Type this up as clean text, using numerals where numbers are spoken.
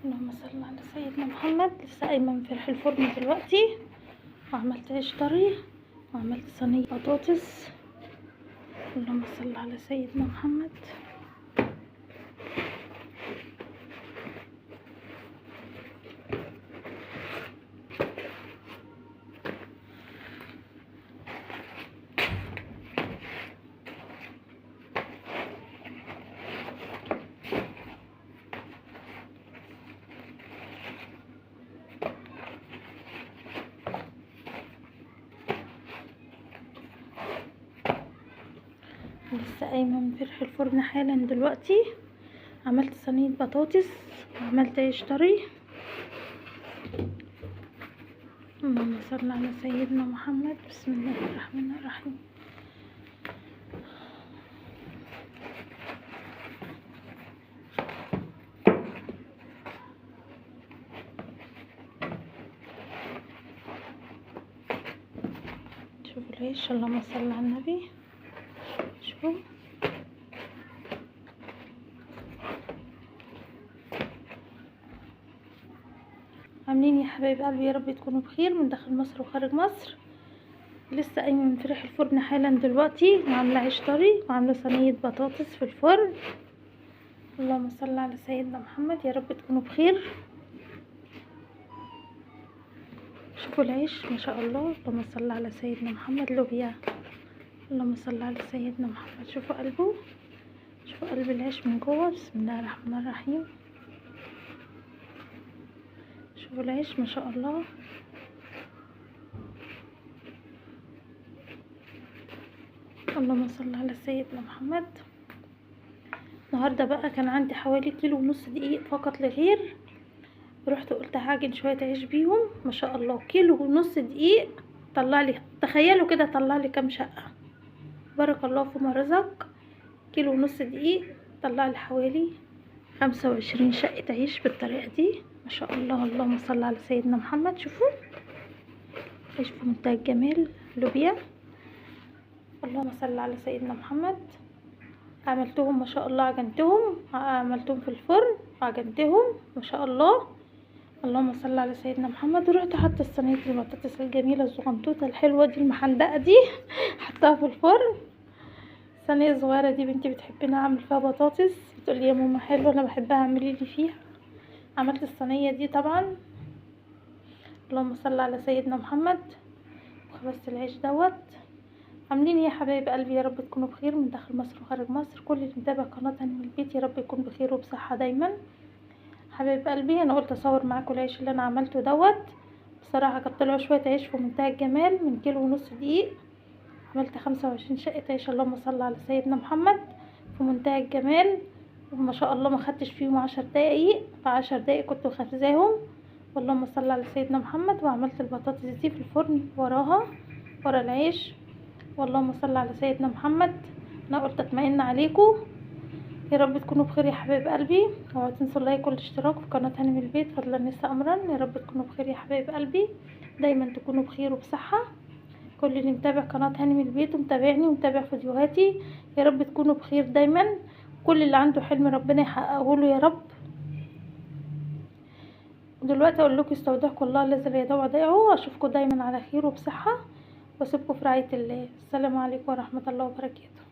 اللهم صل على سيدنا محمد. لسه قايمه من فرح الفرن دلوقتي، وعملت عيش طري، وعملت صينيه بطاطس. اللهم صل على سيدنا محمد. لسه قايمه من فرح الفرن حالا دلوقتي، عملت صينيه بطاطس وعملت عيش طري. اللهم صل على سيدنا محمد. بسم الله الرحمن الرحيم. شوفوا العيش، اللهم صل على النبي. شوفوا عاملين يا حبايب قلبي، يا رب تكونوا بخير من داخل مصر وخارج مصر. لسه قايمه من فرح الفرن حالا دلوقتي، وعامله عيش طري وعامله صينيه بطاطس في الفرن. اللهم صل على سيدنا محمد، يا رب تكونوا بخير. شوفوا العيش ما شاء الله، اللهم صل على سيدنا محمد. لوبيا، اللهم صل على سيدنا محمد. شوفوا قلبه، شوفوا قلب العيش من جوه. بسم الله الرحمن الرحيم. شوفوا العيش ما شاء الله. اللهم صل على سيدنا محمد. النهارده بقى كان عندي حوالي 1.5 كيلو دقيق فقط لغير، رحت قلت هعجن شويه عيش بيهم. ما شاء الله 1.5 كيلو دقيق طلع لي، تخيلوا كده طلع لي كام شقه. بارك الله فيما رزق. 1.5 كيلو دقيق طلع لي حوالي 25 شقه عيش بالطريقه دي. ما شاء الله، اللهم صل على سيدنا محمد. شوفوا عيش في منتهى الجمال. لوبيا، اللهم صل على سيدنا محمد. عملتهم ما شاء الله، عملتهم في الفرن وعجنتهم ما شاء الله. اللهم صل على سيدنا محمد. ورحت حاطه الصينيه البطاطس الجميله الزغنطوطه الحلوه دي المحندقه دي، حطها في الفرن. صينيه صغيره دي بنتي بتحبني اعمل فيها بطاطس، بتقول لي يا ماما حلوه، انا بحبها اعملي لي فيها. عملت الصينيه دي طبعا. اللهم صل على سيدنا محمد. وخبزت العيش دوت. عاملين ايه يا حبايب قلبي؟ يا رب تكونوا بخير من داخل مصر وخارج مصر. كل اللي متابع قناه هاني من البيت يا رب يكون بخير وبصحه دايما. حبايب قلبي، انا قلت اصور معاكم العيش اللي انا عملته دوت. بصراحه كانت طلعوا شويه عيش في منتهى الجمال. من 1.5 كيلو دقيق عملت 25 شقه عيش. اللهم صل على سيدنا محمد، في منتهى الجمال. وما شاء الله ما خدتش فيهم 10 دقايق، في 10 دقايق كنت خبزاهم. واللهم صل على سيدنا محمد. وعملت البطاطس دي في الفرن وراها، ورا العيش. واللهم صل على سيدنا محمد. انا قلت اطمئن عليكم. يا رب تكونوا بخير يا حبايب قلبي. اوعوا تنسوا اللايك والاشتراك في قناه هاني من البيت، فضلا لسه امرا. يا رب تكونوا بخير يا حبايب قلبي، دايما تكونوا بخير وبصحه. كل اللي متابع قناه هاني من البيت ومتابعني ومتابع فيديوهاتي، يا رب تكونوا بخير دايما. كل اللي عنده حلم ربنا يحققه له يا رب. دلوقتي اقول لكم استودعكم الله الذي لا يضيع ودائعه. اشوفكم دايما على خير وبصحه، واسيبكم في رعايه الله. السلام عليكم ورحمه الله وبركاته.